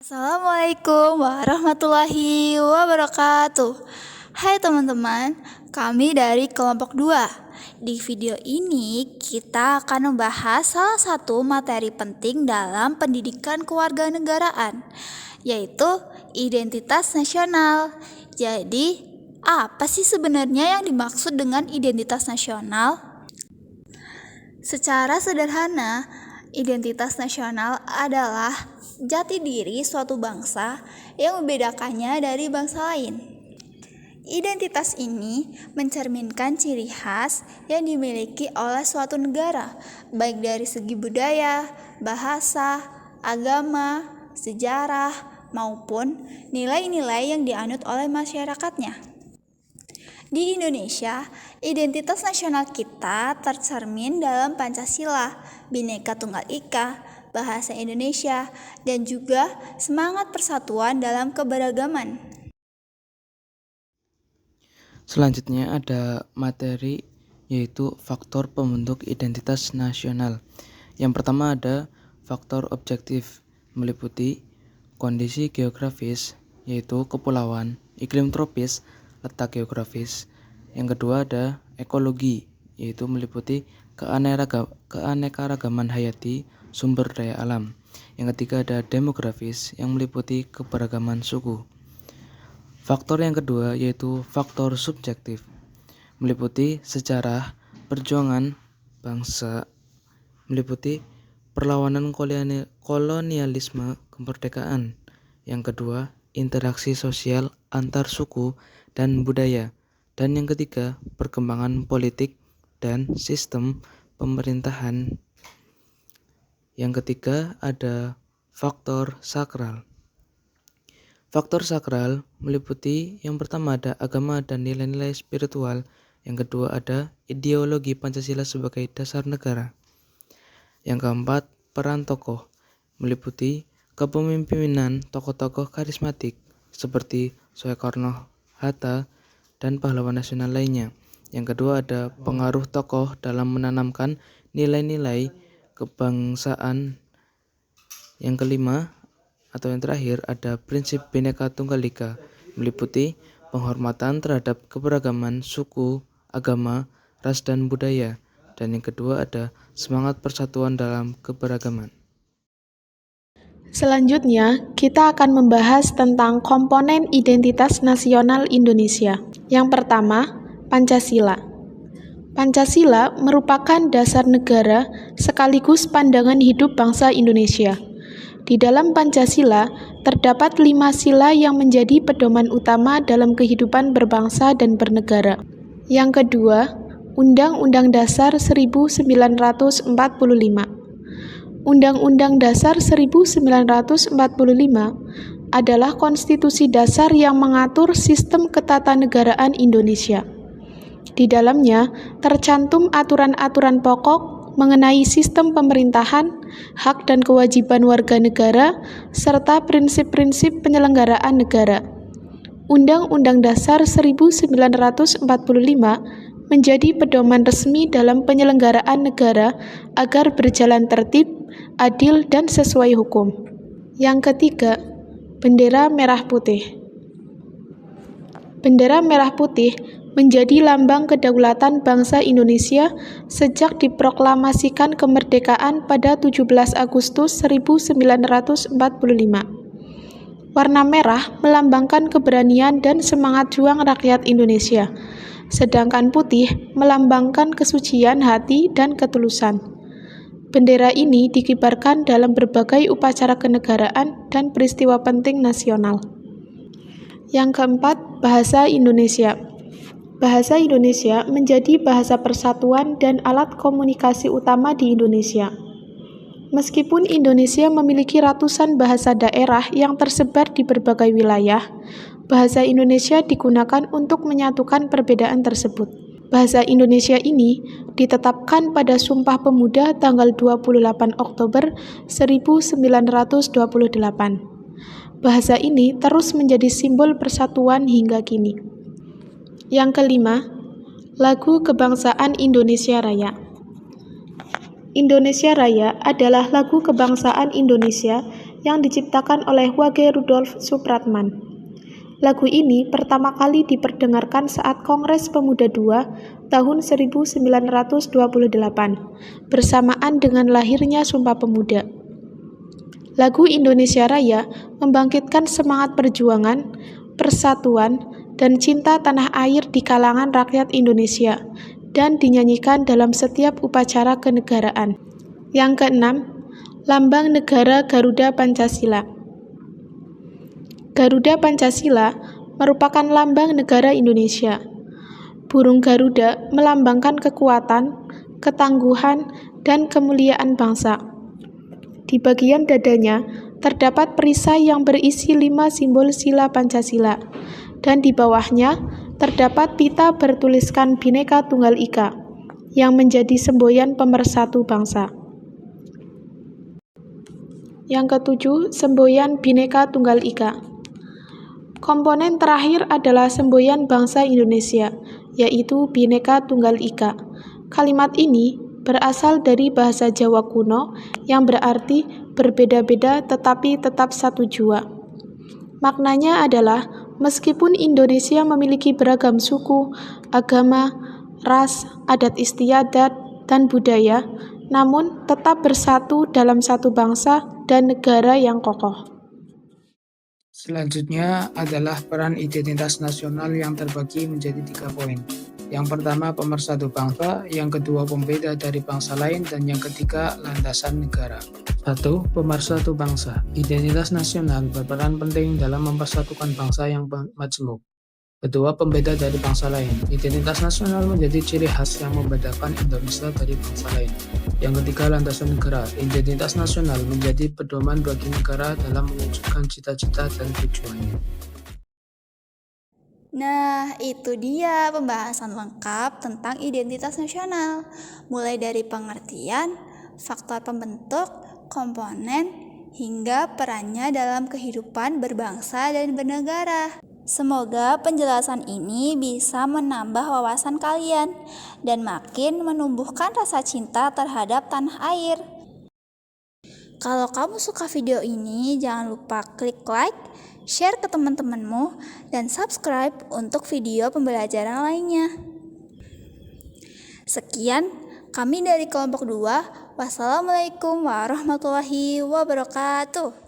Assalamualaikum warahmatullahi wabarakatuh. Hai teman-teman, kami dari kelompok 2. Di video ini kita akan membahas salah satu materi penting dalam pendidikan kewarganegaraan, yaitu identitas nasional. Jadi, apa sih sebenarnya yang dimaksud dengan identitas nasional? Secara sederhana, identitas nasional adalah jati diri suatu bangsa yang membedakannya dari bangsa lain. Identitas ini mencerminkan ciri khas yang dimiliki oleh suatu negara, baik dari segi budaya, bahasa, agama, sejarah, maupun nilai-nilai yang dianut oleh masyarakatnya. Di Indonesia, identitas nasional kita tercermin dalam Pancasila, Bhinneka Tunggal Ika, bahasa Indonesia, dan juga semangat persatuan dalam keberagaman. Selanjutnya ada materi yaitu faktor pembentuk identitas nasional. Yang pertama ada faktor objektif, meliputi kondisi geografis yaitu kepulauan, iklim tropis, letak geografis. Yang kedua ada ekologi, yaitu meliputi keanekaragaman hayati, sumber daya alam. Yang ketiga ada demografis, yang meliputi keberagaman suku. Faktor yang kedua yaitu faktor subjektif, meliputi sejarah, perjuangan bangsa, meliputi perlawanan kolonialisme, kemerdekaan. Yang kedua, interaksi sosial antar suku dan budaya. Dan yang ketiga, perkembangan politik dan sistem pemerintahan. Yang ketiga ada faktor sakral. Faktor sakral meliputi yang pertama ada agama dan nilai-nilai spiritual. Yang kedua ada ideologi Pancasila sebagai dasar negara. Yang keempat, peran tokoh meliputi kepemimpinan tokoh-tokoh karismatik seperti Soekarno, Hatta, dan pahlawan nasional lainnya. Yang kedua ada pengaruh tokoh dalam menanamkan nilai-nilai kebangsaan. Yang kelima atau yang terakhir ada prinsip Bhinneka Tunggal Ika, meliputi penghormatan terhadap keberagaman suku, agama, ras, dan budaya. Dan yang kedua ada semangat persatuan dalam keberagaman. Selanjutnya, kita akan membahas tentang komponen identitas nasional Indonesia. Yang pertama, Pancasila. Pancasila merupakan dasar negara sekaligus pandangan hidup bangsa Indonesia. Di dalam Pancasila, terdapat 5 sila yang menjadi pedoman utama dalam kehidupan berbangsa dan bernegara. Yang kedua, Undang-Undang Dasar 1945. Undang-Undang Dasar 1945 adalah konstitusi dasar yang mengatur sistem ketatanegaraan Indonesia. Di dalamnya tercantum aturan-aturan pokok mengenai sistem pemerintahan, hak dan kewajiban warga negara, serta prinsip-prinsip penyelenggaraan negara. Undang-Undang Dasar 1945 menjadi pedoman resmi dalam penyelenggaraan negara agar berjalan tertib, adil, dan sesuai hukum. Yang ketiga, bendera merah putih. Bendera merah putih menjadi lambang kedaulatan bangsa Indonesia sejak diproklamasikan kemerdekaan pada 17 Agustus 1945. Warna merah melambangkan keberanian dan semangat juang rakyat Indonesia, sedangkan putih melambangkan kesucian hati dan ketulusan. Bendera ini dikibarkan dalam berbagai upacara kenegaraan dan peristiwa penting nasional. Yang keempat, bahasa Indonesia. Bahasa Indonesia menjadi bahasa persatuan dan alat komunikasi utama di Indonesia. Meskipun Indonesia memiliki ratusan bahasa daerah yang tersebar di berbagai wilayah, bahasa Indonesia digunakan untuk menyatukan perbedaan tersebut. Bahasa Indonesia ini ditetapkan pada Sumpah Pemuda tanggal 28 Oktober 1928. Bahasa ini terus menjadi simbol persatuan hingga kini. Yang kelima, lagu kebangsaan Indonesia Raya. Indonesia Raya adalah lagu kebangsaan Indonesia yang diciptakan oleh Wage Rudolf Supratman. Lagu ini pertama kali diperdengarkan saat Kongres Pemuda II tahun 1928, bersamaan dengan lahirnya Sumpah Pemuda. Lagu Indonesia Raya membangkitkan semangat perjuangan, persatuan, dan cinta tanah air di kalangan rakyat Indonesia, dan dinyanyikan dalam setiap upacara kenegaraan. Yang keenam, Lambang Negara Garuda Pancasila. Garuda Pancasila merupakan lambang negara Indonesia. Burung Garuda melambangkan kekuatan, ketangguhan, dan kemuliaan bangsa. Di bagian dadanya terdapat perisai yang berisi 5 simbol sila Pancasila, dan di bawahnya terdapat pita bertuliskan Bhinneka Tunggal Ika, yang menjadi semboyan pemersatu bangsa. Yang ketujuh, semboyan Bhinneka Tunggal Ika. Komponen terakhir adalah semboyan bangsa Indonesia, yaitu Bhinneka Tunggal Ika. Kalimat ini berasal dari bahasa Jawa kuno yang berarti berbeda-beda tetapi tetap satu jua. Maknanya adalah meskipun Indonesia memiliki beragam suku, agama, ras, adat istiadat, dan budaya, namun tetap bersatu dalam satu bangsa dan negara yang kokoh. Selanjutnya adalah peran identitas nasional yang terbagi menjadi 3 poin. Yang pertama, pemersatu bangsa, yang kedua, pembeda dari bangsa lain, dan yang ketiga, landasan negara. 1. Pemersatu bangsa. Identitas nasional berperan penting dalam mempersatukan bangsa yang majemuk. Kedua, pembeda dari bangsa lain. Identitas nasional menjadi ciri khas yang membedakan Indonesia dari bangsa lain. Yang ketiga, landasan negara. Identitas nasional menjadi pedoman bagi negara dalam mewujudkan cita-cita dan tujuannya. Nah, itu dia pembahasan lengkap tentang identitas nasional, mulai dari pengertian, faktor pembentuk, komponen, hingga perannya dalam kehidupan berbangsa dan bernegara. Semoga penjelasan ini bisa menambah wawasan kalian dan makin menumbuhkan rasa cinta terhadap tanah air. Kalau kamu suka video ini, jangan lupa klik like, share ke teman-temanmu, dan subscribe untuk video pembelajaran lainnya. Sekian, kami dari kelompok 2. Wassalamualaikum warahmatullahi wabarakatuh.